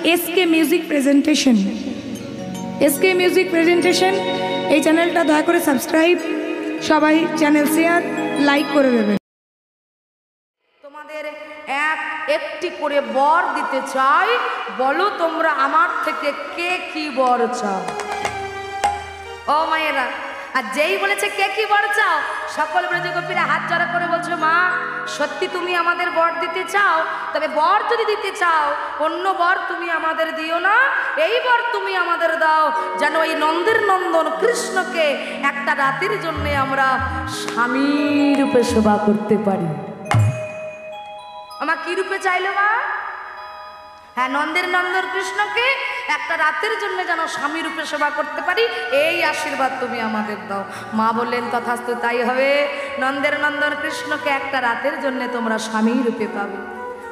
SK music presentation. SK music presentation এই চ্যানেলটা দয়া করে সাবস্ক্রাইব, সবাই চ্যানেল শেয়ার লাইক করে দেবেন। তোমাদের একটি করে বর দিতে চাই, বলো তোমরা আমার থেকে কে কি বর চাও? ও মায়েরা, আর যেই বলেছে কে কি বর চাও, সকল ব্রজগোপীরা হাত জড়া করে বলছো, মা সত্যি তুমি আমাদের বর দিতে চাও? তবে বর যদি দিতে চাও, অন্য বর তুমি আমাদের দিও না, এই বর তুমি আমাদের দাও, যেন এই নন্দের নন্দন কৃষ্ণকে একটা রাতের জন্য আমরা স্বামীর রূপে সেবা করতে পারি। আমার কি রূপে চাইলো মা? হ্যাঁ, নন্দের নন্দন কৃষ্ণকে একটা রাতের জন্য যেন স্বামী রূপে সেবা করতে পারি, এই আশীর্বাদ তুমি আমাদের দাও। মা বললেন তথাস্তু তাই হবে, নন্দের নন্দন কৃষ্ণকে একটা রাতের জন্য তোমরা স্বামী রূপে পাবে।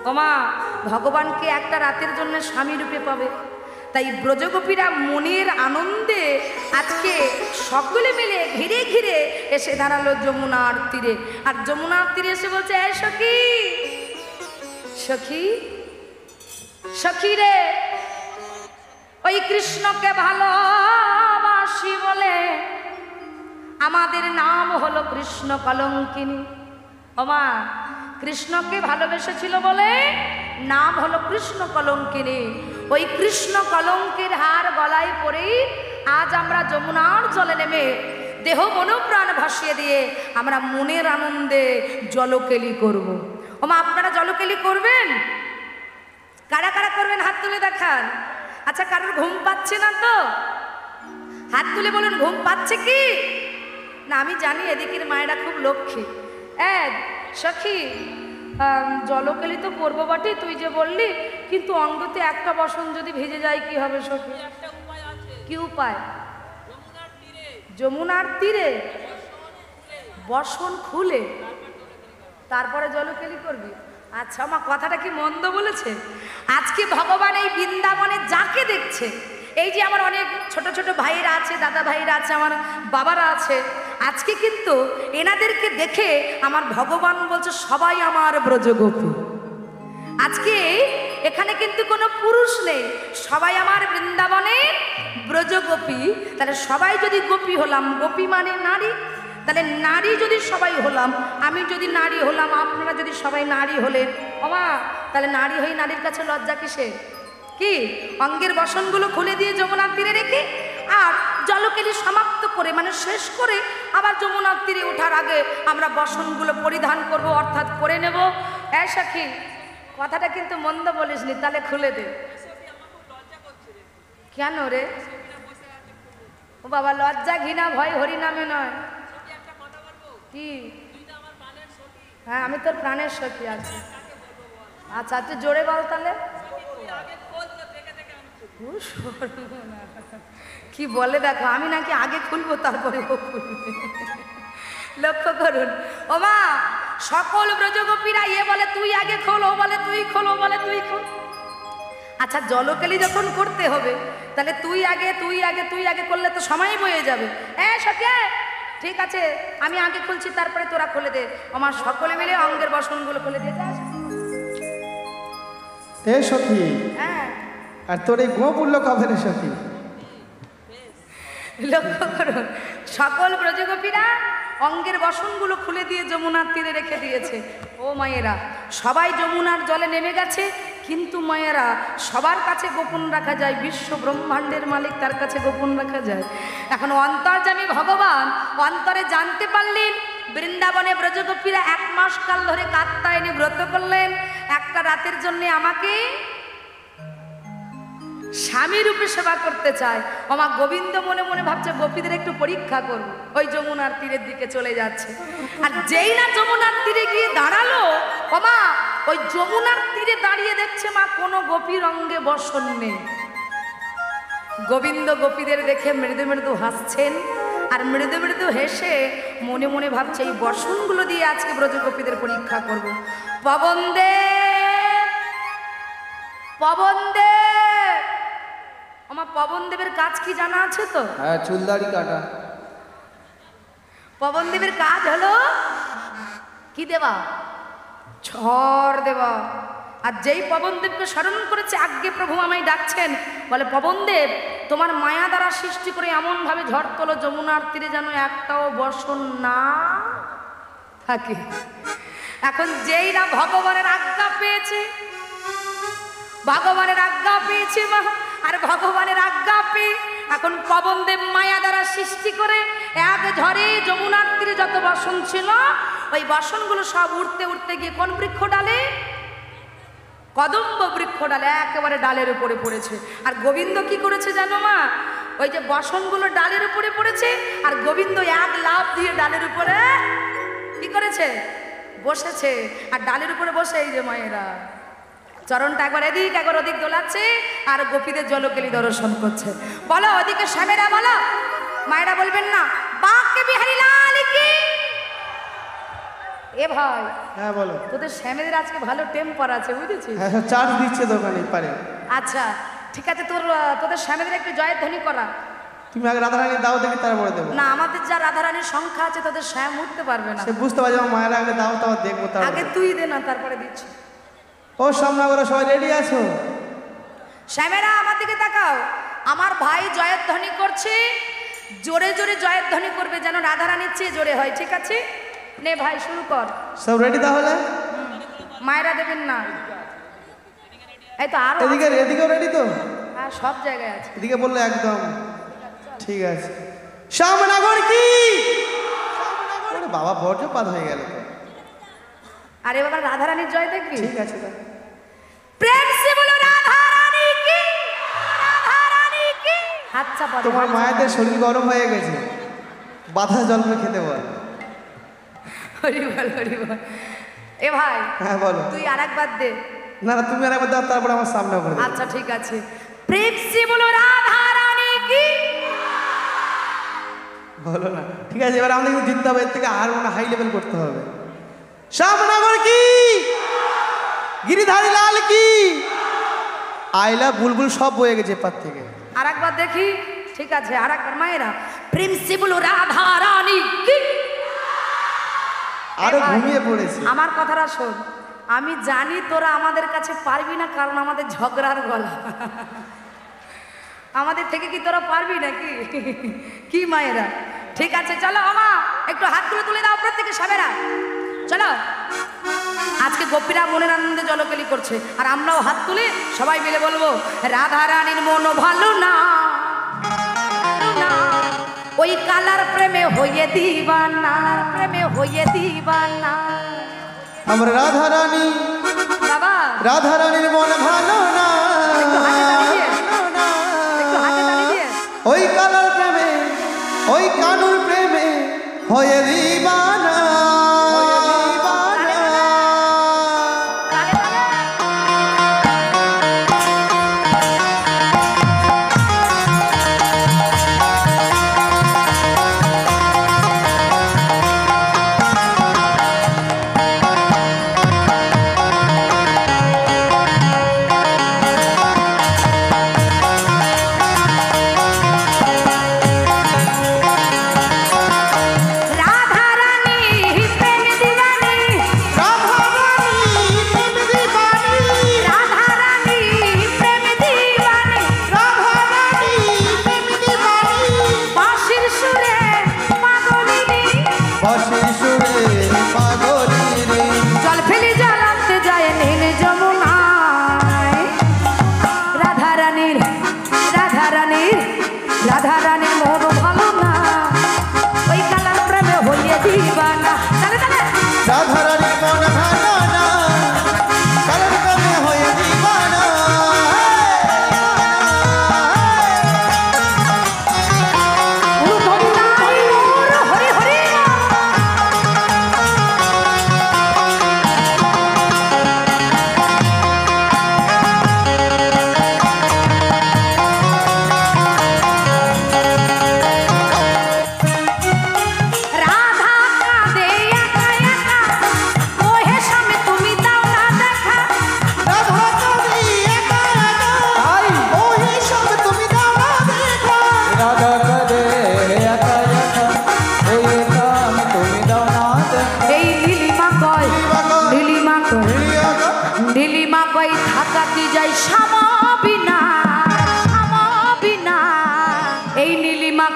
ও মা, ভগবানকে একটা রাতের জন্য স্বামী রূপে পাবে, তাই ব্রজগোপীরা মনের আনন্দে আজকে সকলে মিলে ঘিরে ঘিরে এসে দাঁড়ালো যমুনার তীরে। আর যমুনার তীরে এসে বলছে, এই সখী, সখী, সখী রে, ওই কৃষ্ণকে ভালোবাসি বলে আমাদের নাম হলো কৃষ্ণ কলঙ্কিনী। ওমা, কৃষ্ণকে ভালোবেসেছিল বলে নাম হলো কৃষ্ণ কলঙ্কিনী। ওই কৃষ্ণ কলঙ্কের হার গলায় পরেই আজ আমরা যমুনার জলে নেমে দেহ মনোপ্রাণ ভাসিয়ে দিয়ে আমরা মনের আনন্দে জলকেলি করব। ওমা, আপনারা জলকেলি করবেন? কারা কারা করবেন হাত তুলে দেখান। আচ্ছা, কারোর ঘুম পাচ্ছে না তো? হাত তুলে বলুন, ঘুম পাচ্ছে কি না? আমি জানি এদিকের মায়েরা খুব লক্ষ্মী। সখী, জলকেলি তো করবো বটে, তুই যে বললি, কিন্তু অঙ্গতে একটা বসন যদি ভেজে যায় কি হবে সখী? কি উপায়? যমুনার তীরে বসন খুলে তারপরে জলকেলি করবি? আচ্ছা, আমার কথাটা কি মন্দ বলেছে? আজকে ভগবান এই বৃন্দাবনে যাকে দেখছে, এই যে আমার অনেক ছোট ছোট ভাইরা আছে, দাদা ভাইরা আছে, আমার বাবারা আছে, আজকে কিন্তু এনাদেরকে দেখে আমার ভগবান বলছে সবাই আমার ব্রজগোপী। আজকে এখানে কিন্তু কোনো পুরুষ নেই, সবাই আমার বৃন্দাবনের ব্রজগোপী। তাহলে সবাই যদি গোপী হলাম, গোপী মানে নারী, তাহলে নারী যদি সবাই হলাম, আমি যদি নারী হলাম, আপনারা যদি সবাই নারী হলেন, ওমা, তাহলে নারী হয়ে নারীর কাছে লজ্জা কিসে? কি অঙ্গের বসনগুলো খুলে দিয়ে যমুনার তীরে রেখে আর জলকেলি সমাপ্ত করে মানে শেষ করে আবার যমুনার তীরে ওঠার আগে আমরা বসনগুলো পরিধান করব, অর্থাৎ করে নেব। সখী, কথাটা কিন্তু মন্দ বলিসনি, তাহলে খুলে দে। কেন রে? ও বাবা, লজ্জা ঘৃণা ভয় হরিনামে নয়। কি? হ্যাঁ, আমি তোর প্রাণের সখী আছি। আচ্ছা, তুই জোরে বল তাহলে। কি বলে দেখো, আমি নাকি আগে খুলবো তারপরে ও খুলবে। লক্ষ্য করুন ও মা, সকল ব্রজগোপীরা এ বলে তুই আগে খোল, ও বলে তুই খোল, ও বলে তুই খোল। আচ্ছা, জলকেলি যখন করতে হবে তাহলে তুই আগে তুই আগে তুই আগে করলে তো সময় বয়ে যাবে। সখী, ঠিক আছে, আমি আগে খুলছি, তারপরে তোরা খুলে দে। আমার সকলে মিলে অঙ্গের বসনগুলো খুলে দিয়ে যাস। সখী, হ্যাঁ, আর তোর এই গোপ উঠল কবে রে সখী? লক্ষ্য করুন, সকল ব্রজগোপীরা অঙ্গের বসনগুলো খুলে দিয়ে যমুনার তীরে রেখে দিয়েছে। ও মায়েরা, সবাই যমুনার জলে নেমে গেছে, কিন্তু মায়েরা সবার কাছে গোপন রাখা যায়, বিশ্ব ব্রহ্মাণ্ডের মালিক, তার কাছে গোপন রাখা যায়। এখন অন্তর্যামী ভগবান অন্তরে জানতে পারলেন বৃন্দাবনে ব্রজগোপীরা 1 মাস কাল ধরে কাত্যায়নী ব্রত করলেন, একটা রাতের জন্য আমাকে স্বামী রূপে সেবা করতে চায়। আমার গোবিন্দ মনে মনে ভাবছে গোপীদের একটু পরীক্ষা করব, ওই যমুনার তীরের দিকে চলে যাচ্ছে। আর যেই না যমুনার তীরে গিয়ে দাঁড়ালো, ওমা, ওই যমুনার তীরে দাঁড়িয়ে দেখছে মা কোনো গোপীর অঙ্গে বসন নেই। গোবিন্দ গোপীদের দেখে মৃদু মৃদু হাসছেন, আর মৃদু মৃদু হেসে মনে মনে ভাবছে এই বসনগুলো দিয়ে আজকে ব্রজগোপীদের পরীক্ষা করব। পবন দে, পবন দে। আমার পবন দেবের কাজ কি জানা আছে তো? হ্যাঁ, চুলদাড়ি কাটা। পবন দেবের কাজ হলো কি দেওয়া? ঝড় দেওয়া। আর যেই পবনদেবকে স্মরণ করেছে, আজ্ঞে প্রভু আমায় ডাকছেন, বলে পবনদেব তোমার মায়া দ্বারা সৃষ্টি করে এমনভাবে ঝড় তোলো যমুনার তীরে যেন একটাও বর্ষণ না থাকে। এখন যেই না ভগবানের আজ্ঞা পেয়েছে, ভগবানের আজ্ঞা পেয়েছে মা, আর ভগবানের আজ্ঞা পেয়ে এখন পবনদেব মায়া দ্বারা সৃষ্টি করে এক ঝড়ে যমুনার তীরে যত বসন ছিল, ওই বসনগুলো সব উঠতে উঠতে গিয়ে কোন বৃক্ষ ডালে? কদম্ব বৃক্ষ ডালে একেবারে ডালের উপরে পড়েছে। আর গোবিন্দ কি করেছে জানো মা? ওই যে বসনগুলো ডালের উপরে পড়েছে, আর গোবিন্দ এক লাফ দিয়ে ডালের উপরে কি করেছে? বসেছে। আর ডালের উপরে বসে এই যে মায়েরা চরণটা একবার এদিক একবার ওদিক দোলাচ্ছে, আর গোপীদের জলকেলি দর্শন করছে। বলো ওদিকে শ্যামেরা বলো, মায়েরা বলবেন না বাঁকে বিহারী লাল কি? এ ভাই, হ্যাঁ বলো। তোদের শ্যামেদের আজকে ভালো টেম্পার আছে, বুঝেছিস? হ্যাঁ চার্জ দিচ্ছে দোকানে পারে। আচ্ছা ঠিক আছে, তোদের শ্যামেদের একটু জয়ের ধ্বনি করা। তুমি আগে রাধারানী দাও দেখি, তারপরে দেবো। না, আমাদের যা রাধারানীর সংখ্যা আছে তোদের শ্যাম উঠতে পারবে না। সে বুঝতে পারছি, আমার মায়ের আগে দাও, তাও দেখবো। আগে তুই দে না, তারপরে দিচ্ছি। ও সামনে ওরা সবাই রেডি আছো? শ্যামেরা আমার দিকে তাকাও। আমার ভাই জয়ের ধ্বনি করছে, জোরে জোরে জয়ের ধ্বনি করবে যেন রাধারানীর চেয়ে জোরে হয়, ঠিক আছে? নে ভাই শুরু কর। সব রেডি তাহলে? মায়েরা দেবেন না, এই তো আরো এদিকেও রেডি তো? হ্যাঁ সব জায়গায় আছে। এদিকে বললে একদম ঠিক আছে। শ্যামনগর কি? ওরে বাবা বর্জ্যপাত হয়ে গেল তো। আরে বাবা রাধারানীর জয় দেখবি? ঠিক আছে তো। প্রেম সে বলো রাধারানী কি, রাধারানী কি। আচ্ছা তোমার মায়েদের শরীর গরম হয়ে গেছে, বাতাস জল করে খেতে বল। হরি বল হরি বল। এ ভাই হ্যাঁ বলো। তুই আরেকবার দে। না না তুমি আরেকবার দাও, তারপর আমার সামনে করে দাও। আচ্ছা ঠিক আছে। প্রেম সে বলো রাধারানী কি। বলো না। ঠিক আছে, এবার আমাদের কিন্তু জিততে হবে, এর থেকে আর মনে হাই লেভেল করতে হবে। শ্যামনগর কি, গিরিধারী লাল কি, আইলা বুলবুল সব বয়ে গেছে পার থেকে। আরেকবার দেখি। ঠিক আছে আরেকবার মায়েরা, প্রেম সে বলো রাধারানী কি। আরো এ ভাই, ঘুমিয়ে পড়েছে। আমার কথাটা শোন, আমি জানি তোরা আমাদের কাছে পারবি না, কারণ আমাদের ঝগড়ার গলা। আমাদের থেকে কি তোরা পারবি নাকি? কি মায়েরা? ঠিক আছে চলো আমা, একটু হাতগুলো তুলে দাও প্রত্যেকে সবেরা। চলো, আজকে গোপীরা মনের আনন্দে জলকেলি করছে, আর আমরাও হাত তুলে সবাই মিলে বলবো রাধারানীর মন ভালো না, ওই কালার প্রেমে হইয়ে দিবানা, প্রেমে হইয়ে দিবানা। আমরা রাধারানী, বাবা রাধারানীর মন ভালো না, একটু হাতে তালি দিয়ে, একটু হাতে তালি দিয়ে। ওই কালার প্রেমে, ওই কানুর প্রেমে হয়ে দিবানা।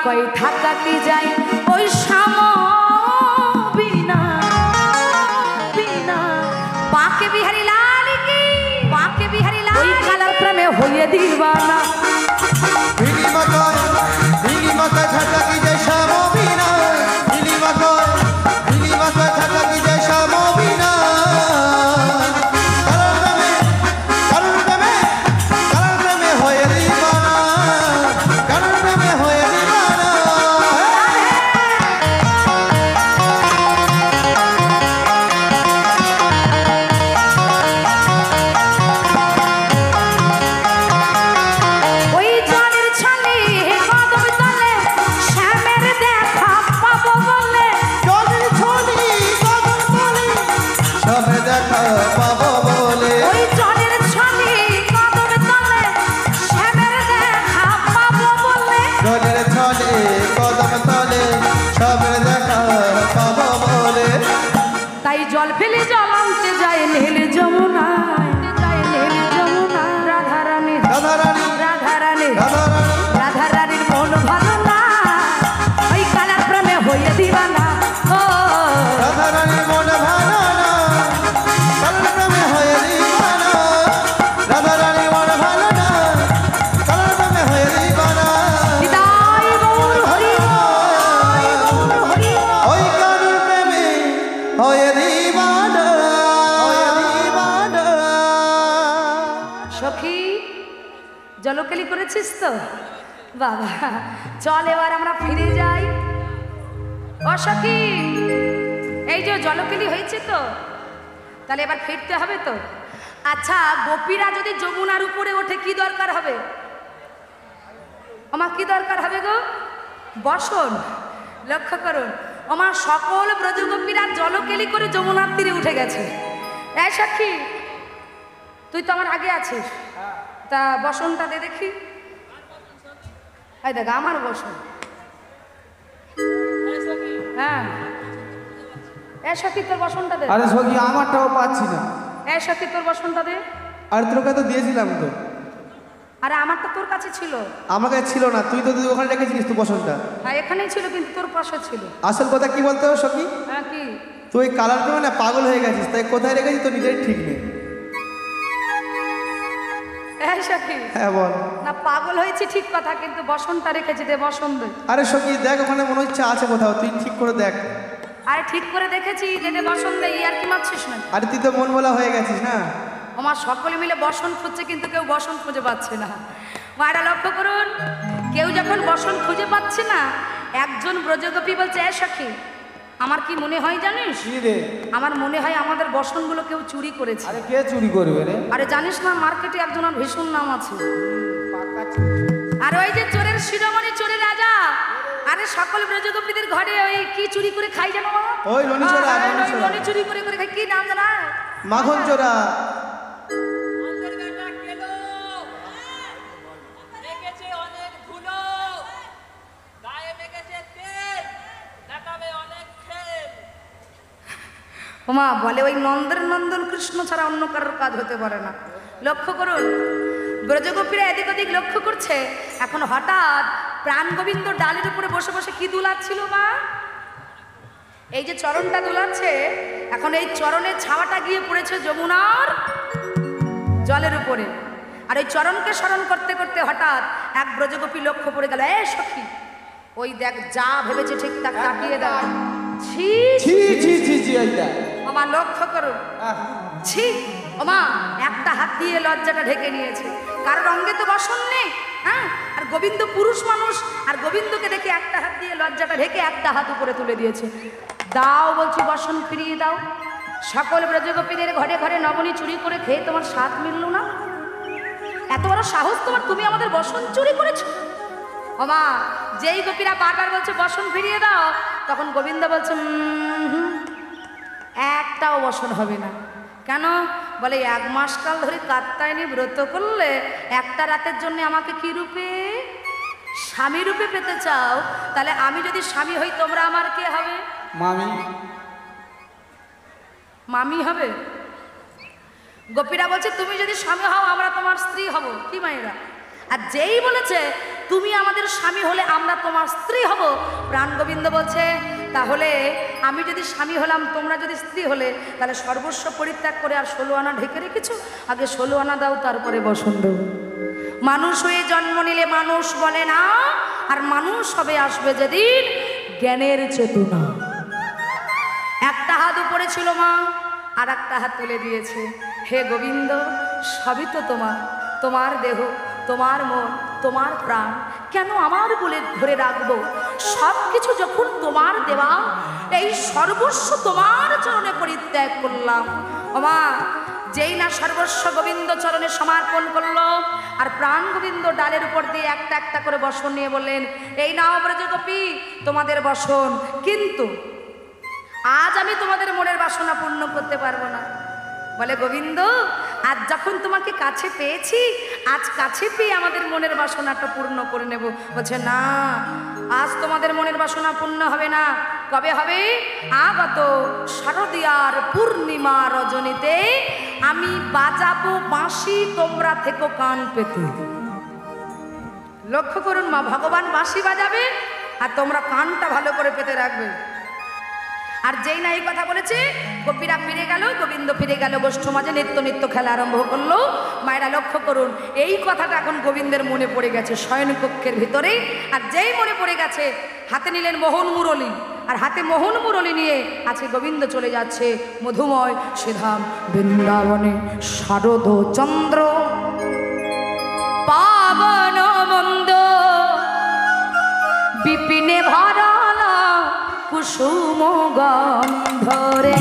কই থাকা কি যায় ওই শাম বিনা বিনা বাঁকে বিহারি লাল কি বাঁকে বিহারি লাল ওই কালার প্রেমে হইয়ে দিবানা ভিলি মাথায় থাকা কি যায় শ্যামবিনা ভিলি মাথায় থাকা কি যায় শ্যামবিনা কারণ প্রেমে হয়ে দিবানা কারণ প্রেমে হয়ে দিবানা ওই জলের ছলে কদম তলে শ্যামের দেখা পাবো বলে জলের ছলি কদম তলে সবে দেখা পাবো বলে ওই জলের ছলে কদম তলে শ্যামের দেখা পাবো বলে জলের ছলে কদম তলে সবে দেখা পাবো বলে তাই জল ফেলে জল আনতে যায় নীল যমুনায় রাধারানী রাধারানী রাধারানী রাধারানী রাধারানীর মন ভালো না ওই কালার প্রেমে হয়ে দিবানা ও রাধারানীর মন ভালো না কারণ প্রেমে হয়ে দিবানা রাধারানীর মন ভালো না কারণ প্রেমে হয়ে দিবানা হৃদয় গৌর হরি গৌর হরি ওই কারণ প্রেমে হয়ে দিবানা হয়ে দিবানা সখী জলকেলি করেছিস তো বাবা চল এবার আমরা ফিরে যাই ও সখী এই যে জলকেলি হয়েছে তো তাহলে এবার ফিরতে হবে তো আচ্ছা গোপীরা যদি যমুনার উপরে ওঠে কি দরকার হবে আমার কি দরকার হবে গো বসন লক্ষ্য করুন আমার সকল ব্রজগোপীরা জলকেলি করে যমুনার তীরে উঠে গেছে এই সখী তুই তো আমার আগে আছিস তা বসনটা দে দেখি এই দেখ আমার বসন হ্যাঁ এ সখী তোর বসনটা দে আরে সখী আমারটাও পাচ্ছি না এ সখী তোর বসনটা দে আর তোকে তো দিয়েছিলাম তো আরে আমারটা তোর কাছে ছিল আমার কাছে ছিল না তুই তো ওখানে রেখেছিলিস তো বসনটা হ্যাঁ এখানেই ছিল কিন্তু তোর পাশে ছিল আসল কথা কি বলতে হবে সখী হ্যাঁ কি তুই কালার প্রেমে না পাগল হয়ে গেছিস তাই কোথায় রেখেছিস তো নিজের ঠিক নেই এই সখী হ্যাঁ বল না পাগল হয়েছে ঠিক কথা কিন্তু বসনটা রেখেছি দে বসন দে আরে সখী দেখ ওখানে মনে হচ্ছে আছে কোথাও তুই ঠিক করে দেখ আরে ঠিক করে দেখেছি দে দে বসন দে আর কি মারছিস না আরে তুই তো মন বলা হয়ে গেছিস না আমার সকলে মিলে বসন খুঁজছে কিন্তু কেউ বসন খুঁজে পাচ্ছে না মায়েরা লক্ষ্য করুন কেউ যখন বসন খুঁজে পাচ্ছে না একজন ব্রজগোপী বলছে এ সখী আমার কি মনে হয় জানিস কি রে আমার মনে হয় আমাদের বসনগুলো কেউ চুরি করেছে আরে কে চুরি করবে রে আরে জানিস না মার্কেটে একজনের ভীষণ নাম আছে আর ওই যে চোরের শিরোমণি চোরের রাজা আরে সকল ব্রজগোপীদের ঘরে ওই কি চুরি করে খাই জানো মা ওই ননি চোরা, আরে ননি ওই চোরা। ননি চুরি করে করে খাই কি নাম জানা মাখন চোরা আমাদের বেটা কেলো মেখেছে অনেক ধুলো গায়ে মেখেছে তেল দেখাবে অনেক খেল ওমা বলে ওই নন্দন কৃষ্ণ ছাড়া অন্য কারোর কাজ হতে পারে না লক্ষ্য করুন ব্রজগোপীরা এদিক ওদিক লক্ষ্য করছে এখন হঠাৎ প্রাণ গোবিন্দ ডালের উপরে বসে বসে কি দুলাচ্ছিল মা এই যে চরণটা দুলাচ্ছে এখন এই চরণের ছাওয়াটা গিয়ে পড়েছে যমুনার জলের উপরে আর ওই চরণকে স্মরণ করতে করতে হঠাৎ এক ব্রজগোপী লক্ষ্য পড়ে গেল এ সখী ওই দেখ যা ভেবেছে ঠিক তা কাটিয়ে দাও ছি ছি ছি ছি ছি এইটা ওমা লক্ষ্য করুন ছি ওমা একটা হাত দিয়ে লজ্জাটা ঢেকে নিয়েছে কারোর অঙ্গে তো বসন নেই হ্যাঁ আর গোবিন্দ পুরুষ মানুষ আর গোবিন্দকে দেখে একটা হাত দিয়ে লজ্জাটা ঢেকে একটা হাত উপরে তুলে দিয়েছে দাও বলছি বসন ফিরিয়ে দাও সকল ব্রজগোপীদের ঘরে ঘরে নবনী চুরি করে খেয়ে তোমার স্বাদ মিলল না এত বড় সাহস তোমার তুমি আমাদের বসন চুরি করেছো ওমা যেই গোপীরা বারবার বলছে বসন ফিরিয়ে দাও তখন গোবিন্দ বলছে একটাও বসন হবে না কেন বলে 1 মাস কাল ধরে কাত্তায়নী ব্রত করলে একটা রাতের জন্য আমাকে কি রূপে স্বামী রূপে পেতে চাও তাহলে আমি যদি স্বামী হই তোমরা আমার কে হবে মামি মামি হবে গোপীরা বলছে তুমি যদি স্বামী হও আমরা তোমার স্ত্রী হব কি মায়েরা আর যেই বলেছে তুমি আমাদের স্বামী হলে আমরা তোমার স্ত্রী হব। প্রাণ গোবিন্দ বলছে, তাহলে আমি যদি স্বামী হলাম, তোমরা যদি স্ত্রী হলে, তাহলে সর্বস্ব পরিত্যাগ করে আর 16 আনা ঢেকে রেখেছো, আগে 16 আনা দাও, তারপরে বসন দেব। মানুষ হয়ে জন্ম নিলে মানুষ বলে না, আর মানুষ হবে আসবে যেদিন জ্ঞানের চেতনা। একটা হাত উপরে ছিল মা, আর একটা হাত তুলে দিয়েছে। হে গোবিন্দ, সবই তো তোমার, তোমার দেহ, তোমার মন, তোমার প্রাণ, কেন আমার বলে ধরে রাখবো? সব কিছু যখন তোমার দেওয়া, এই সর্বস্ব তোমার চরণে পরিত্যাগ করলাম। ওমা, যেই না সর্বস্ব গোবিন্দ চরণে সমর্পণ করলো, আর প্রাণ গোবিন্দ ডালের উপর দিয়ে একটা একটা করে বসন নিয়ে বললেন, এই নাও ব্রজগোপী, তোমাদের বসন, কিন্তু আজ আমি তোমাদের মনের বাসনা পূর্ণ করতে পারবো না। বলে, গোবিন্দ, আজ যখন তোমাকে কাছে পেয়েছি, আজ কাছে পেয়ে আমাদের মনের বাসনাটা পূর্ণ করে নেব। বলছে, না, আজ তোমাদের মনের বাসনা পূর্ণ হবে না। কবে হবে? আগত শারদীয়ার পূর্ণিমা রজনীতে আমি বাজাবো বাঁশি, তোমরা থেকো কান পেতে। লক্ষ্য করুন মা, ভগবান বাঁশি বাজাবে আর তোমরা কানটা ভালো করে পেতে রাখবে। আর যেই না এই কথা বলেছে, গোপীরা ফিরে গেল, গোবিন্দ ফিরে গেল, গোষ্ঠ মাঝে নিত্য নিত্য খেলা আরম্ভ করলো। মায়েরা লক্ষ্য করুন, এই কথাটা এখন গোবিন্দের মনে পড়ে গেছে শয়নকক্ষের ভিতরে। আর যেই মনে পড়ে গেছে, হাতে নিলেন মোহন মুরলী, আর হাতে মোহন মুরলী নিয়ে আজকে গোবিন্দ চলে যাচ্ছে মধুময় সেধাম বৃন্দাবনে। শারদ চন্দ্র পাবন মন্দ বিপিনে ভরালা কুসুম গন্ধরে।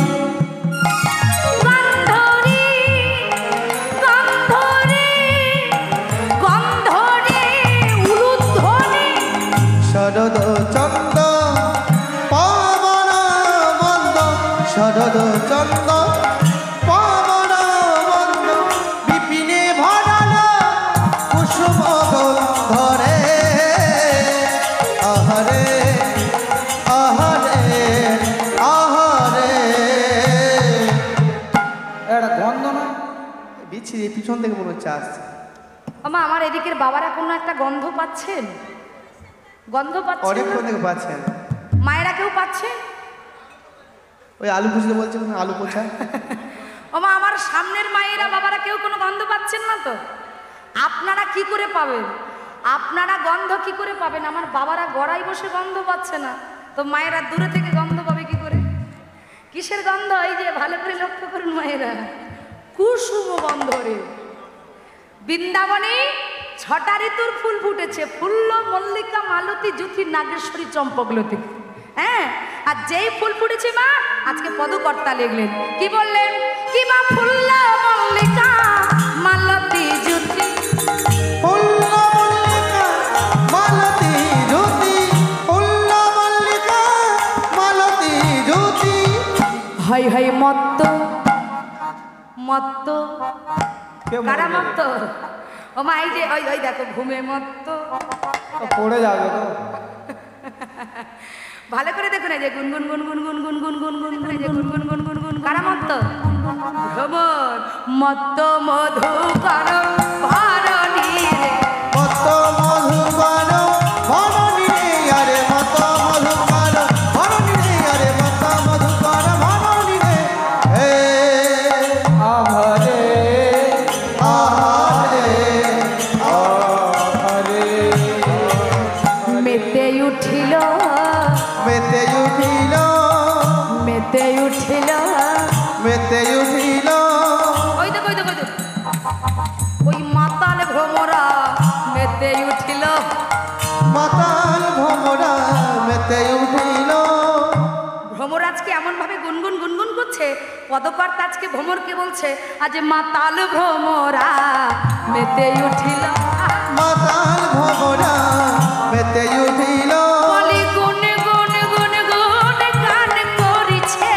গন্ধরে গন্ধরে গন্ধরে উলুধ্বনি। শরদ চন্দ পাবন মন্দ, শরদ চন্দ পাবন মন্দ বিপিনে ভরাল কুসুম গন্ধরে। আহারে আহারে আহারে, একটা গন্ধ না বিচ্ছিরি, পিছন থেকে মনে হচ্ছে আসছে। আমা, আমার এদিকের বাবারা কোনো একটা গন্ধ পাচ্ছেন? গন্ধ পাচ্ছেন? অনেকক্ষণ থেকে পাচ্ছেন। মায়েরা কেউ পাচ্ছে? ওই আলু পুষতে বলছে, আলু পোছা। ওমা, আমার সামনের মায়েরা বাবারা কেউ কোনো গন্ধ পাচ্ছেন না তো? আপনারা কি করে পাবেন? আপনারা গন্ধ কি করে পাবেন? আমার বাবারা গড়াই বসে গন্ধ পাচ্ছে না, তো মায়েরা দূরে থেকে গন্ধ পাবে কি করে? কিসের গন্ধ? এই যে ভালো করে লক্ষ্য করুন মায়েরা, কুসুম গন্ধ রে। বৃন্দাবনে 6টা ঋতুর ফুল ফুটেছে, ফুল্ল, মল্লিকা, মালতী, জুথি, নাগেশ্বরী, চম্পকলতি। হ্যাঁ, আর যেই ফুল ফুটেছে মা, আজকে পদকর্তা লিখলেন, কি বললেন? কি মা ফুল্ল, মল্লিকা, মালতী, জুথি, ফুল্ল মল্লিকা মালতী জ্যোতি, ফুল্ল মল্লিকা মালতী জ্যোতি। হাই হাই মত্ত মত্ত। কারা মত্ত? ও মা, এই যে ওই ওই দেখো, ঘুমে মত্ত। পড়ে যাবে তো। ভালো করে দেখুন, এই যে গুনগুন গুনগুন গুনগুন গুনগুন গুনগুন, এই যে গুনগুন গুনগুন গুন। কারা মত্ত? ভ্রমর মত্ত মধুকর ভরণী রে। মত মধুকর ভরণী রে, আরে মত মধুকর ভরণী রে, আরে মত মধুকর ভরণী রে। হে আহারে আহারে আহারে, মেতে উঠিল মেতে উঠিল মেতে উঠিল। মেতে উঠিল। ওই দেখো ওই দেখো ওই দেখো, ওই মাতাল ভ্রমরা মেতে উঠিল। মাতাল ভ্রমরা মেতে উঠিল। ভ্রমর আজকে এমন ভাবে গুনগুন গুনগুন করছে, পদকর্তা আজকে ভ্রমরকে বলছে, আজ মাতাল ভ্রমরা মেতে উঠিল। মাতাল ভ্রমরা মেতে উঠিল। বলি গুন গুন গুন গুন গান করিছে।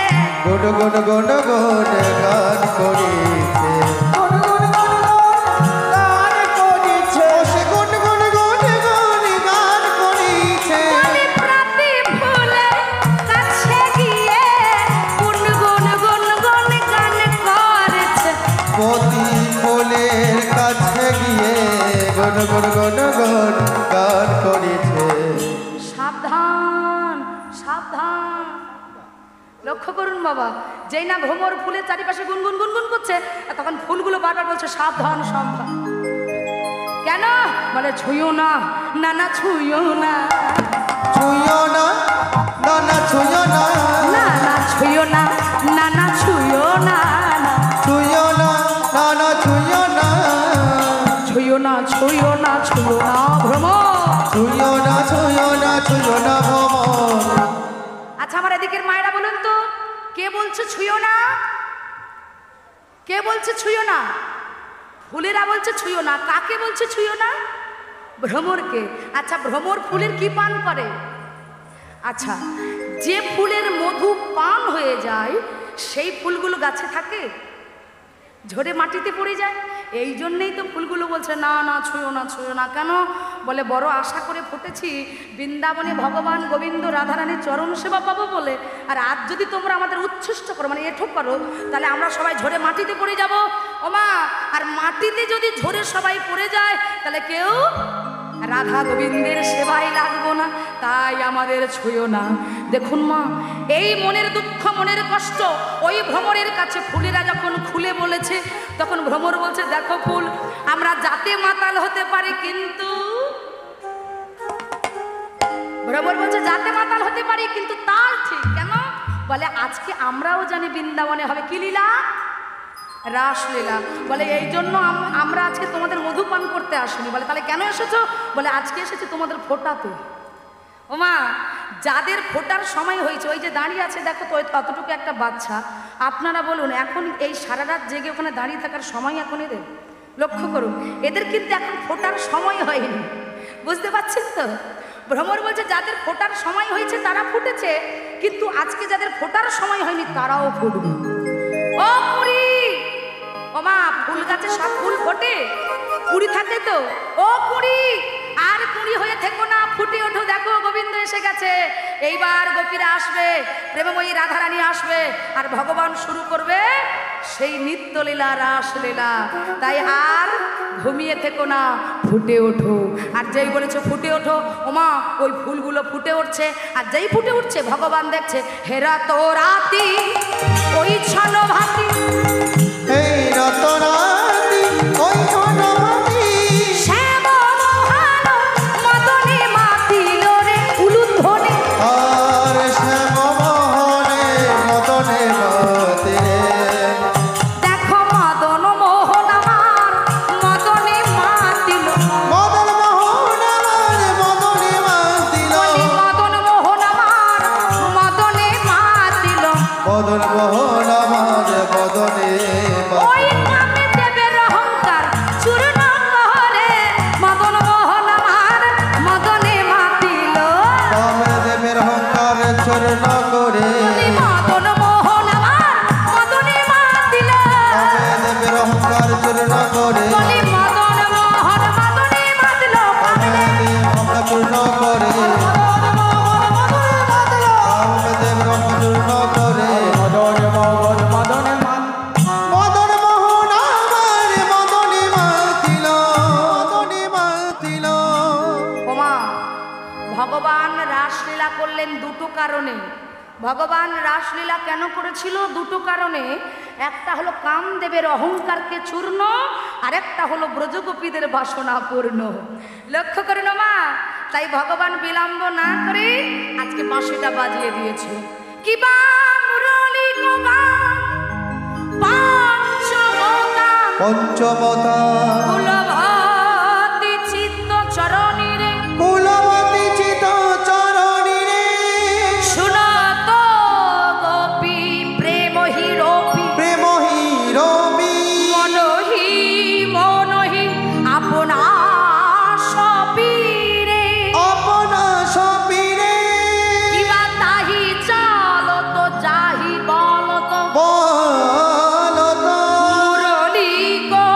গুণ গুণ গুণ গুণ গান করিছে। গুণ গুণ গুণ গুণ গান করিছে। সে গুণ গুণ গুণ গুণ গান করিছে। বলি প্রতি ফুলের কাছে গিয়ে গুন গুন গুন গুন গান করেছে। প্রতি ফুলের কাছে গিয়ে জনগণ গান করেছে। সাবধান সাবধান, লক্ষ্য করুন বাবা, যেই না ভ্রমর ফুলের চারিপাশে গুনগুন গুনগুন করছে, আর তখন ফুলগুলো বারবার বলছে সাবধান সাবধান। কেন বলে ছুঁয়ো না, না না ছুঁয়ো না, ছুঁয়ো না, না না ছুঁয়ো না, না না ছুঁয়ো না, না না ছুঁয়ো না, ছুঁয়ো না, না না ছুঁয়ো না, ছুঁয়ো না ছুঁয়ো না ছুঁয়ো না ভ্রমর। ছুঁয়ো না, ছুঁয়ো না, ছুঁয়ো না ভ্রমর। আচ্ছা আমার এদিকের মায়েরা বলুন তো, কে বলছে ছুঁয়ো না? কে বলছে ছুঁয়ো না? ফুলেরা বলছে ছুঁয়ো না। কাকে বলছে ছুঁয়ো না? ভ্রমরকে। আচ্ছা ভ্রমর ফুলের কি পান করে? আচ্ছা যে ফুলের মধু পান হয়ে যায় সেই ফুলগুলো গাছে থাকে? ঝরে মাটিতে পড়ে যায়। এই জন্যেই তো ফুলগুলো বলছে না না ছুঁয়ো না ছুঁয়ো না। কেন বলে বড় আশা করে ফুটেছি বৃন্দাবনে ভগবান গোবিন্দ রাধারানীর চরণ সেবা পাবো বলে, আর আজ যদি তোমরা আমাদের উচ্ছিষ্ট করো মানে এঠো করো, তাহলে আমরা সবাই ঝরে মাটিতে পড়ে যাব। ওমা, আর মাটিতে যদি ঝরে সবাই পড়ে যায় তাহলে কেউ রাধা গোবিন্দের সেবায় লাগবো না। তাই আমাদের ছুঁয়ো না। দেখুন মা, এই মনের দুঃখ মনের কষ্ট ওই ভ্রমরের কাছে ফুলেরা যখন খুলে বলেছে, তখন ভ্রমর বলছে দেখো ফুল, আমরা যাতে মাতাল হতে পারি কিন্তু, ভ্রমর বলছে যাতে মাতাল হতে পারি কিন্তু তাল ঠিক। কেন বলে আজকে আমরাও জানি বৃন্দাবনে হবে কি লীলা, রাসলীলা। বলে এই জন্য আমরা আজকে তোমাদের মধুপান করতে আসিনি। বলে তাহলে কেন এসেছো? বলে আজকে এসেছি তোমাদের ফোটাতে। ওমা, যাদের ফোটার সময় হয়েছে ওই যে দাঁড়িয়ে আছে দেখো তো, ততটুকু একটা বাচ্চা, আপনারা বলুন এখন এই সারা রাত জেগে ওখানে দাঁড়িয়ে থাকার সময় এখন এদের? লক্ষ্য করুন, এদের কিন্তু এখন ফোটার সময় হয়নি। বুঝতে পারছেন তো? ভ্রমর বলছে যাদের ফোটার সময় হয়েছে তারা ফুটেছে, কিন্তু আজকে যাদের ফোটার সময় হয়নি তারাও ফুটবে। ও পুরি, ওমা ফুল গাছে সব ফুল ফোটে, কুড়ি থাকে তো। ও কুড়ি, আর কুড়ি হয়ে থেকো না, ফুটে ওঠো, দেখো গোবিন্দ এসে গেছে। এইবার গোপীরা আসবে, প্রেমময়ী রাধারানী আসবে, আর ভগবান শুরু করবে সেই নিত্যলীলা রাসলীলা। তাই আর ঘুমিয়ে থেকো না, ফুটে ওঠো। আর যেই বলেছে ফুটে ওঠো, ওমা ওই ফুলগুলো ফুটে উঠছে, আর যেই ফুটে উঠছে ভগবান দেখছে হেরা তো রাতি ওই ছন ভাতি, এই রতরাতি ওই ছনমাতি, শ্যামল ভালো মদনে মাতিল রে উলুধ্বনি, আর শ্যাম মোহনে মদনে মাতি রে। দেখো মদন মোহন আমার মদনে মাতিল, মদন মোহন আমার মদনে মাতিল, মদন মোহন আমার মদনে মাতিল, মদন মোহন আমার মদনে ওই নামে দেবের অহংকার চূর্ণ করে, মদন মোহন আমার মদনে মাতিল, দেবের অহংকার চূর্ণ করে, মদন মোহন আমার মদনে মাতিল, দেবের অহংকার চূর্ণ করে, বলি মদন মোহন মদনে মাতিল, অহংকার চূর্ণ করে, দেবের অহংকার চূর্ণ করে, মদন মোহন আমার মদনে মাতিল, মদনে মাতিল। ওমা, ভগবান রাসলীলা করলেন দুটো কারণে। ভগবান রাসলীলা কেন করেছিল? দুটো কারণে। একটা হলো কামদেবের অহংকারকে চূর্ণ, আর একটা হলো ব্রজগোপীদের বাসনা পূর্ণ। লক্ষ্য করুন মা, তাই ভগবান বিলম্ব না করে আজকে বাঁশিটা বাজিয়ে দিয়েছে। কিবা মুরলী গোগান পঞ্চমগান পঞ্চমতা কুলভতি চিত্ত চরণী রে, কুলবতী চিত চরণী রে, শুনত গোপী প্রেম হিরোপি, প্রেম হিরবি, মনহি মনহি আপনা সপীরে, আপনা সপীরে, কিবা তাহি চালত যাহি বলত, বলত মুরলী গো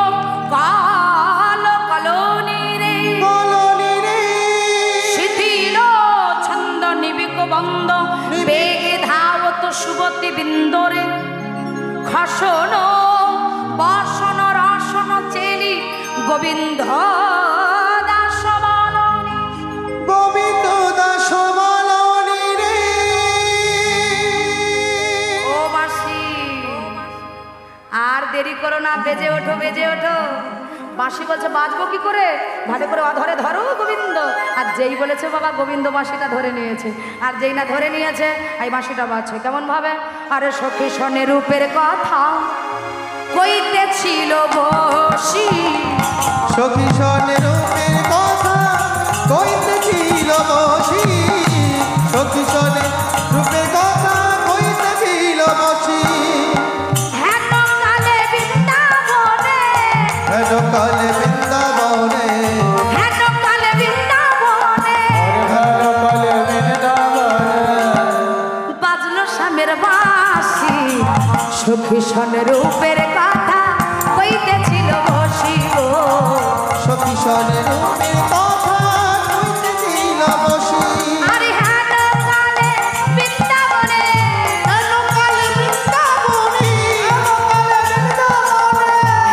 কাল কলোনি রে, কলোনি রে, শিথিল ছন্দ নিবিক বন্দ বেগে ধাবত সুবতী বিন্দরে, খসন বসন রসন চেলি গোবিন্দ দাস বেজে ওঠো বেজে ওঠো। বাঁশি বলছে বাজবো কি করে, ভালো করে অধরে ধরো গোবিন্দ। আর যেই বলেছে বাবা গোবিন্দ বাঁশিটা ধরে নিয়েছে, আর যেই না ধরে নিয়েছে এই বাঁশিটা বাজছে কেমন ভাবে। আরে সখী শোনে রূপের কথা কইতেছিল বসি, সখী শোনে রূপের কথা কইতেছিল বসি, সখী শোনে রূপের কথা কইতেছিল বসি। হেন কালে বৃন্দাবনে, হেন কালে বৃন্দাবনে, হেন কালে বৃন্দাবনে হেন কালে বৃন্দাবনে বাজলো শ্যামের বাঁশি, সখী শোনে রূপের কথা কইতেছিল বসি গো। সখী শোনে রূপের কথা কইতেছিল বসি। আরে হেন কালে বৃন্দাবনে, হেন কালে বৃন্দাবনে,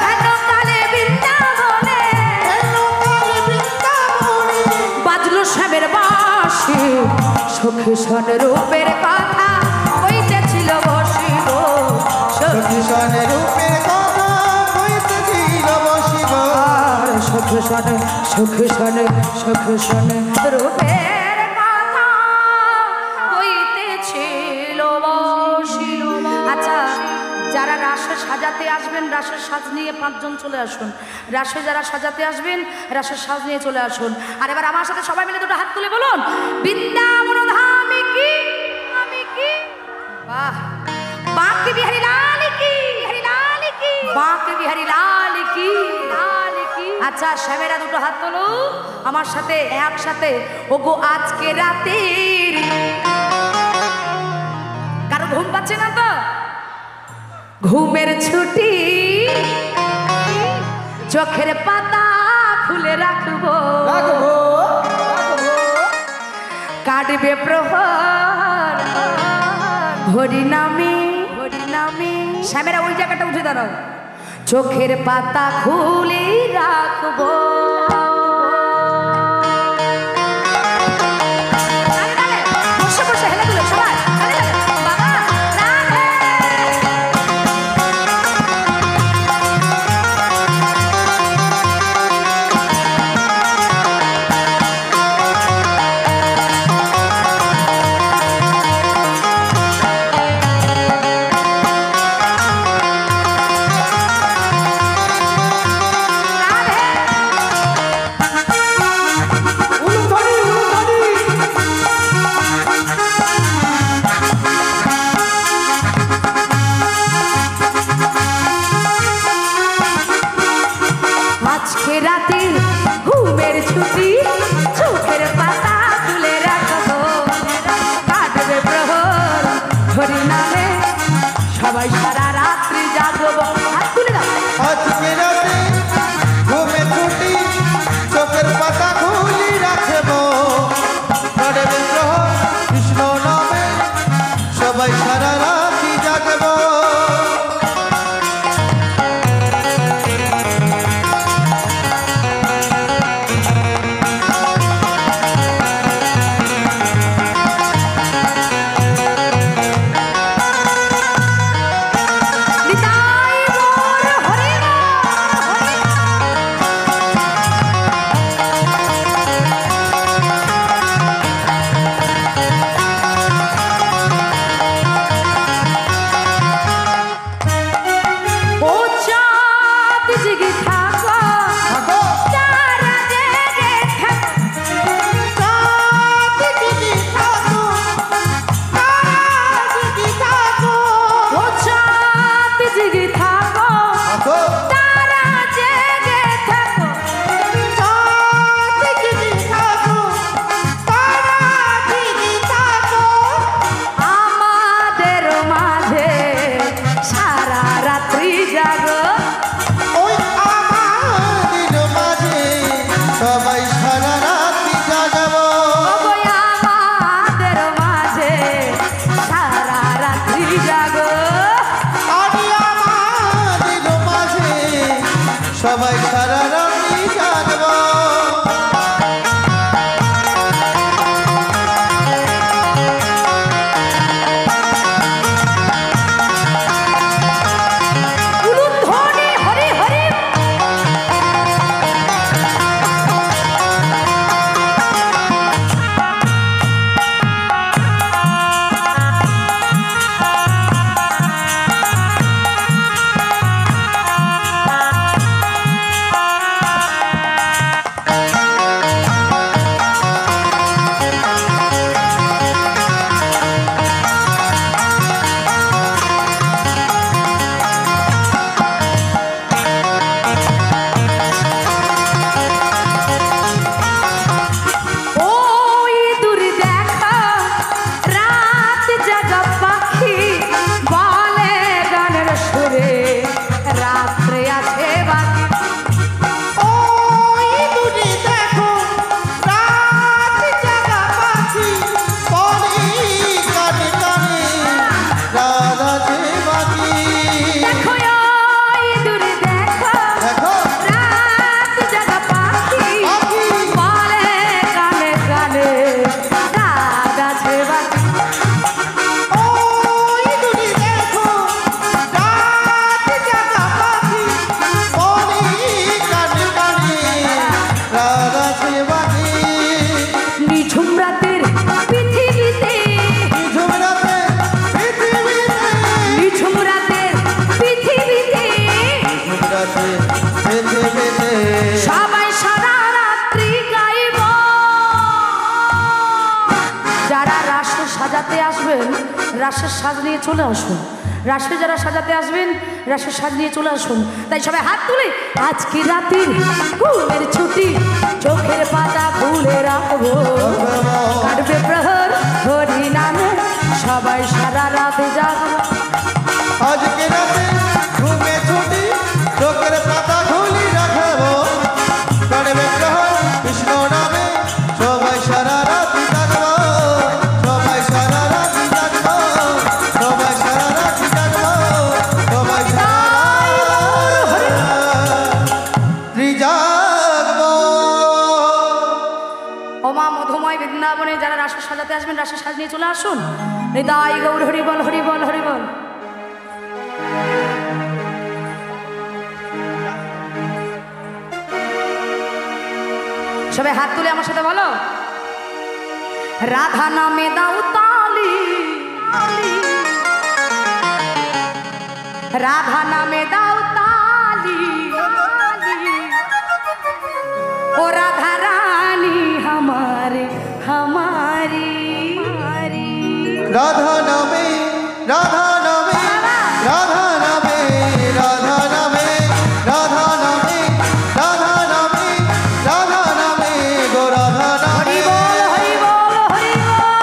হেন কালে বৃন্দাবনে হেন কালে বৃন্দাবনে বাজলো শ্যামের বাঁশি, সখী শোনে রূপের কথা কইতেছিল বসি গো। সখী শোনে রূপের কথা কইতেছিল বসি গো। আর সখী শোনে, সখী শোনে, সখী শোনে রূপের কথা কইতেছিল বসি। আচ্ছা, যারা রাসে সাজাতে আসবেন রাসের সাজ নিয়ে 5 জন চলে আসুন। রাসে যারা সাজাতে আসবেন রাসের সাজ নিয়ে চলে আসুন। আর এবার আমার সাথে সবাই মিলে দুটো হাত তুলে বলুন বৃন্দাবন ধামে কি আমি কি। বাহ, বাঁকে বিহারী লাল কি, বিহারী লাল কি, বাঁকে বিহারী লাল কি, লাল কি। আচ্ছা শ্যামেরা দুটো হাত তোলো আমার সাথে একসাথে। ওগো আজকে রাতের, কারো ঘুম পাচ্ছে না তো? ঘুমের ছুটি চোখের পাতা খুলে রাখবো, কাটবে প্রহর হরিনামে, হরিনামে। শ্যামেরা ওই জায়গাটা উঠে দাঁড়াও। চোখের পাতা খুলে রাখবো, বসে বসে হেলে দুলে সবাই বাবা রাধে। আজকে রাতে ঘুমের ছুটি চোখের পাতা তুলে রাখবো, কাটবে প্রহর হরি নামে সবাই সারা রাত্রি জাগবো। হাত তুলে দাও। আজকে রাতে ঘুমে ছুটি চোখের পাতা খুলি রাখবো, কাটবে প্রহর কৃষ্ণ নামে সবাই সারা রাতি জাগবো। সাজাতে আসবেন রাসের সাজ নিয়ে চলে আসুন। রাসে যারা সাজাতে আসবেন রাসের সাজ নিয়ে চলে আসুন। তাই সবাই হাত তুলে আজকে রাতে ঘুমের ছুটি চোখের পাতা খুলে রাখবো, কাটবে প্রহর হরি নামে সবাই সারা রাতে জাগবো। আজকে রাতে ঘুমে ছুটি চোখের পাতা খুলি রাখবো, কাটবে প্রহর কৃষ্ণ নামে সবাই সারা রাতি জাগবো, সবাই সারা রাতি জাগবো, সবাই সারা রাতি জাগবো, সবাই রাত্রি জাগবো। ওমা মধুময় বৃন্দাবনে যারা রাসে সাজাতে আসবেন রাসের সাজ নিয়ে চলে আসুন। হৃদয় গৌর হরি বল হরি বল হরি বল। সবাই হাত তুলে আমার সাথে বলো, রাধা নামে দাও তালি, রাধা নামে দাও তালি, ও রাধা রানী हमारे हमारी রাধা নামে রাধা নামে রাধা নামে রাধা নামে রাধা নামে রাধা নামে রাধা নামে গো রাধা নামে। হরি বল হরি বল হরি বল।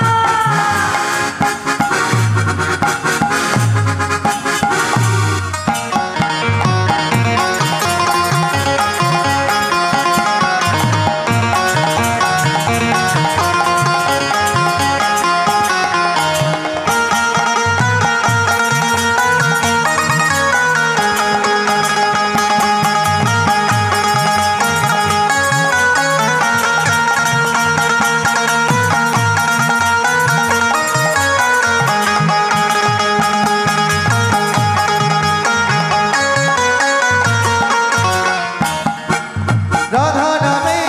রাধা নামে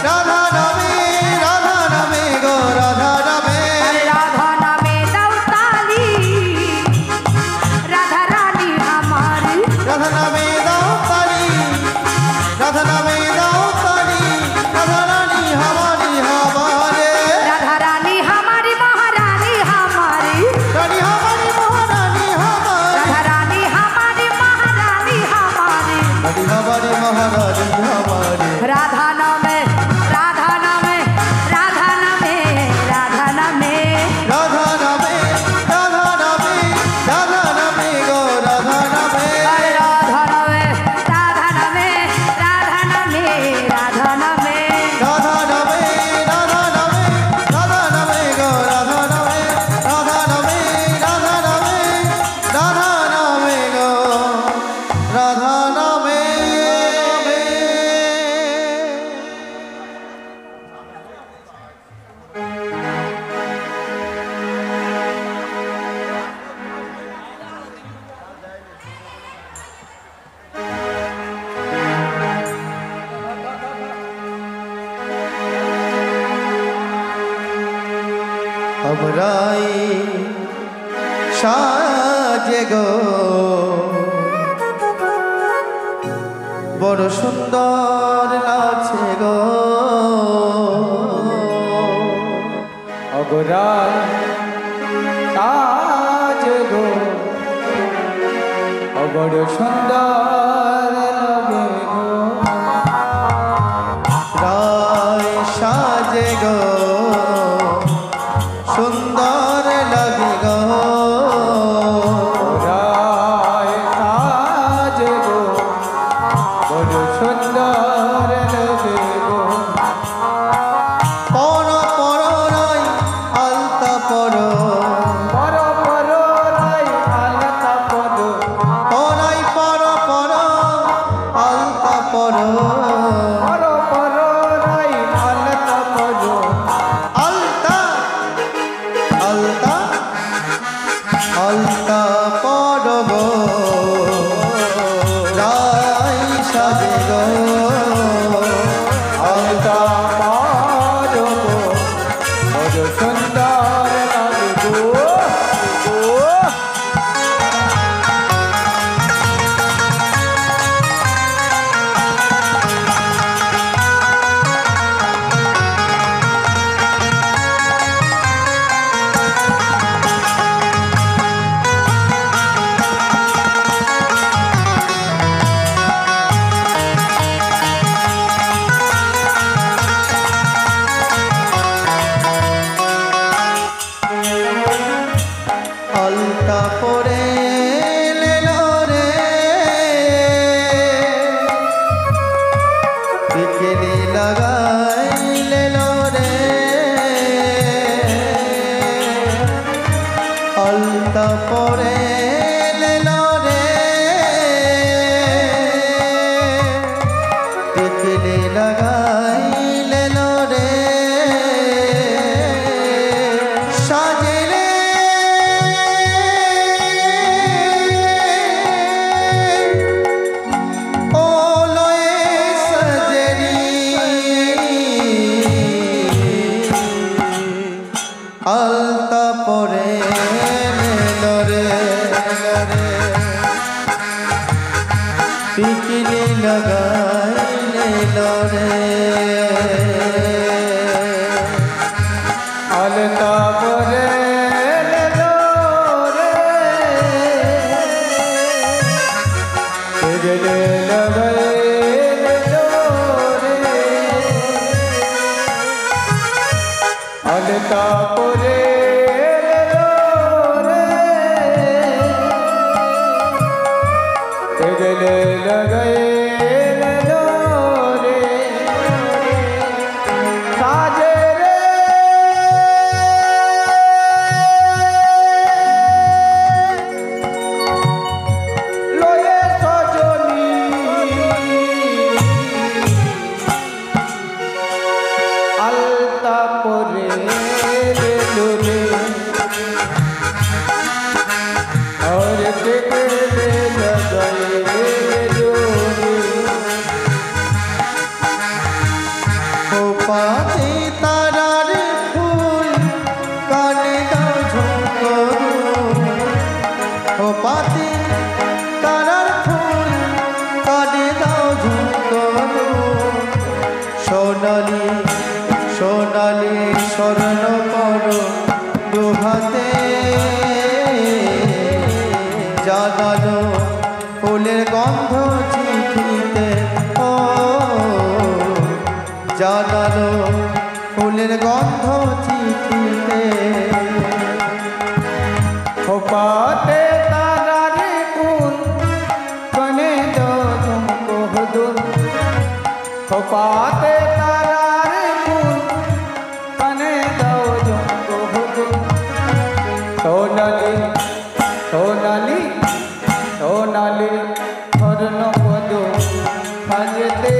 রাধা নামে রাধা নামে গো রাধা নামে। রাধা নামে দাও তালি, রাধা রানী हमारी রাধা নামে দাও তালি, রাধা নামে দাও তালি, রাধা রানী হামারি হামারে, राधा रानी हमारी महारानी हमारी, রানী হামারি মহারানী হামারে, राधा रानी हमारी महारानी हमारी। রানী হামারি মহারানী হামারে। राधा नामे राधा नामे राधा नामे राधा नामे রাধা নামে রাধা নামে রাধা নামে গো রাধা নামে। राधा नामे राधा नामे राधा नामे राधा नामे রাধা নামে রাধা নামে রাধা নামে গো রাধা নামে, রাধা নামে রাধা নামে রাধা নামে গো রাধা নামে। আমরাই সাজে গো বড় সুন্দর লাগছে গো, অগরাই সাজ গো বড় সুন্দর লাগে গো, রায় সাজে গো সুন্দর লাগে গো, রায় সাজ গো বড় সুন্দর লাগে গো, পর পর রাই আলতা পর, পর পর রাই আলতা পদ, পরাই পর পর আলতা পর, পর পর রাই আলতা পদ, আলতা পরে লরে টিকলি লাগাইলে লরে আলতা পরে আলতা পরে তেগলে লগাই রে সাজে রে লয়ে সজনী আলতা পরে লুলে और टिकले लगाए लूले ও পাতি তারার ফুল কানে দাও ঝুঁকরু ও পাতি তারার ফুল কানে দাও ঝুঁকরু সোনালি সোনালি স্বর্ণ পর দুহাতে জানালো ফুলের গন্ধ চিঠিতে ও জানালো ফুলের গন্ধ চিঠিতে खोपाते तारा रे कुल कने दो तुमको हुदुर खोपाते तारा रे कुल कने दो तुमको हुदुर सोनाली सोनाली सोनाली स्वर्ण पदो भजते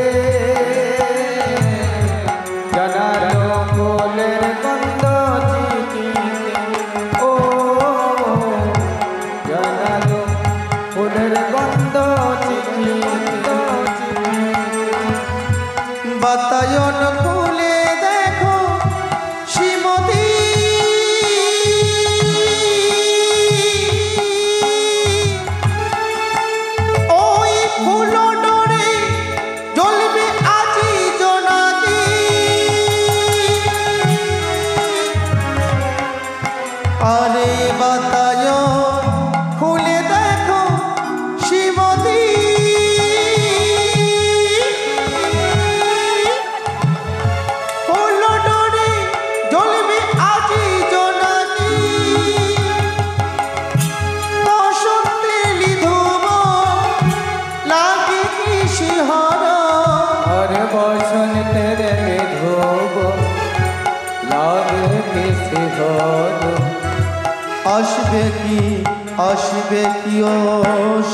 জানালো ফুলের গন্ধ চিঠিতে ও জানালো ফুলের গন্ধ চিঠিতে বাতায়ন খুলে দেখো শ্রীমতী ওই ফুল ডরে জ্বলবে আজি জোনাকি আরে বাতায়ন খুলে দেখো শ্রীমতী ফুল ডরে জ্বলবে আজি জোনাকি বসন্তে লিধুম লাগে কি শিহরণ और बसंत रे धोब लागे किसी होद আসবে কি ও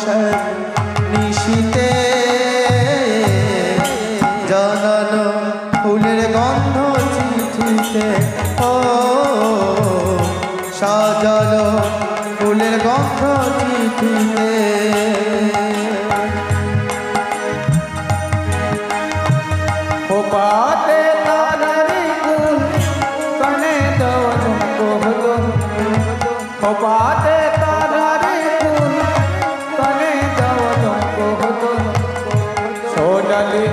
শ্যাম নিশিতে জানালো ফুলের গন্ধ চিঠিতে ও সাজালো ফুলের গন্ধ চিঠিতে खोपाते तारा रे कुल कने दो तुमको हुदुर खोपाते तारा रे कुल कने दो तुमको हुदुर सोनाली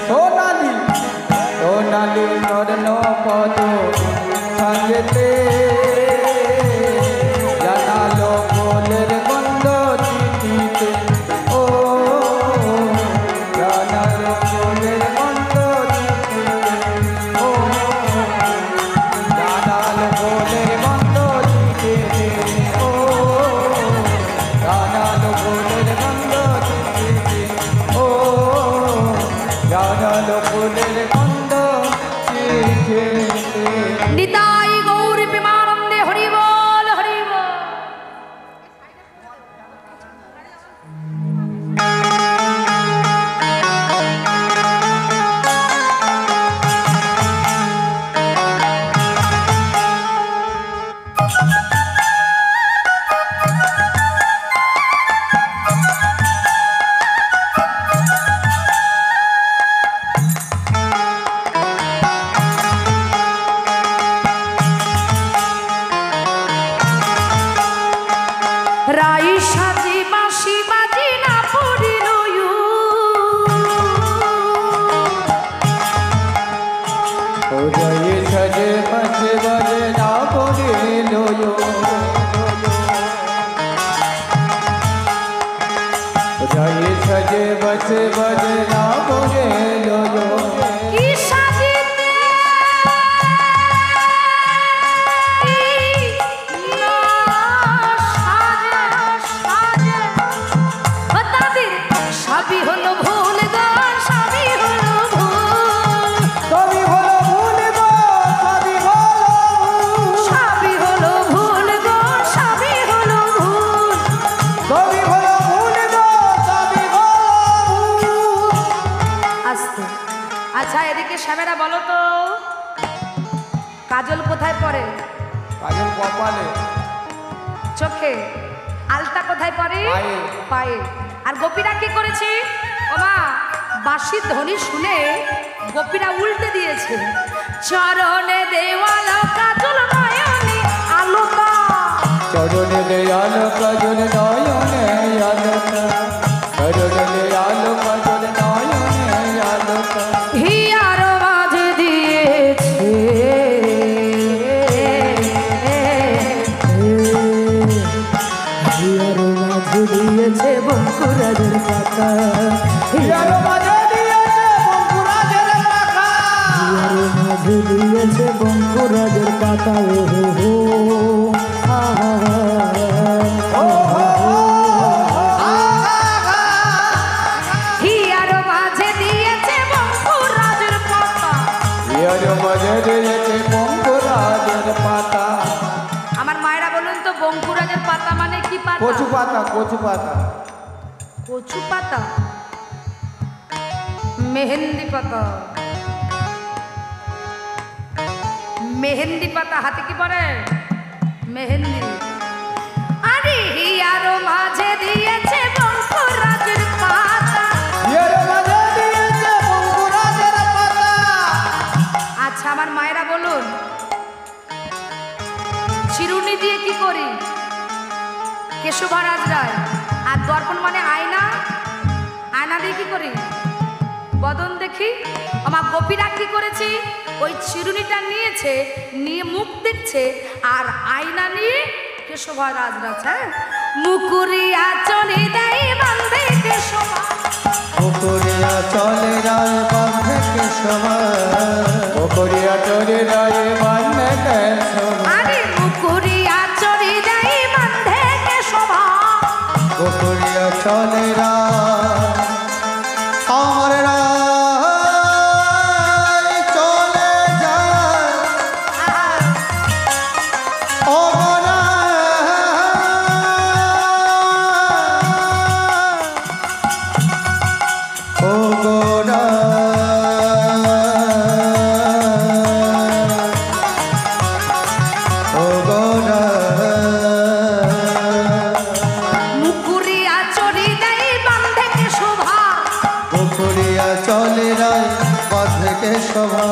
सोनाली सोनाली स्वर्ण पदो संजते জানালো ফুলের গন্ধ চিঠিতে ও জানালো ফুলের গন্ধ চিঠিতে ও জানালো ফুলের গন্ধ চিঠিতে ও জানালো ফুলের গন্ধ চিঠিতে ও জানালো ফুলের গন্ধ চিঠিতে নিতাই গৌর প্রেমা जय सजे बस बजना बोले लोयो जय सजे बस बजना बोले लोयो কি সাজিতে না সাজে সাজে ও তাদের সবই হলো ভুল গো সবই হলো ভুল कभी हलो भूल गो कभी সবই হলো ভুল গো সবই হলো ভুল कभी हलो भूल गो कभी भूल আস্তে আচ্ছা এদিকে শ্যামেরা বলো তো কাজল কোথায় পড়ে काजल कपाले চোখে আলতা কোথায় পড়ে পায়ে। পায়ে আর গোপীরা কি করেছে ওমা বাঁশির ধ্বনি শুনে গোপীরা উল্টে দিয়েছে চরণে দেওয়াল কাজল নয়নে আলোকা चरण दयाल कजल नयने आलोका चरण दयाल कजल नयने आलोका হিয়ার মাঝে দিয়েছে হিয়ার মাঝে দিয়েছে বঙ্কুরাজের পাতা यारो मजा दिएছে বঙ্কুরাজের পাখা হিয়ার মাঝে দিয়েছে বঙ্কুরাজের পাতা ও হো হো আ হা হিয়ার মাঝে দিয়েছে বঙ্কুরাজের পাতা यारो मजा दिएছে বঙ্কুরাজের পাতা আমার মায়েরা বলুন তো বঙ্কুরাজের পাতা মানে কি পাতা কচু পাতা কচু পাতা কচু পাতা মেহেন্দি পাতা মেহেন্দি পাতা হাতে কি পরে মেহেন্দি আরে হিয়ারো মাঝে দিয়েছে বঙ্কুরাজের পাতা यारो मजा दिएছে বঙ্কুরাজের পাতা আচ্ছা আমার মায়েরা বলুন চিরুনি দিয়ে কি করি কেশবরাজ রায় আর দর্পণ মানে আয়না আয়না দিয়ে কি করি বদন দেখি আমার গোপীরা কি করেছি ওই চিরুনিটা নিয়েছে নিয়ে মুখ দেখছে আর আয়না নিয়ে কেশবরাজ রাজ হ্যাঁ মুকুরিয়া চলে দেয় বান্ধে কেশবা পুকুরিয়া চলে রায় বাঁধে কেশবা বকরিয়া চলে রায়ে বান্নে কেশবা আরে মুকুরিয়া চলে দেয় বান্ধে কেশবা পুকুরিয়া চলে রায় আমার রায় চলে যায় ও গোরা ও গোরা ও গোরা মুকুরিয়া চড়ি দেয় বান্ধে কেশবা পুকুরিয়া চলে রায় বাঁধে কেশবা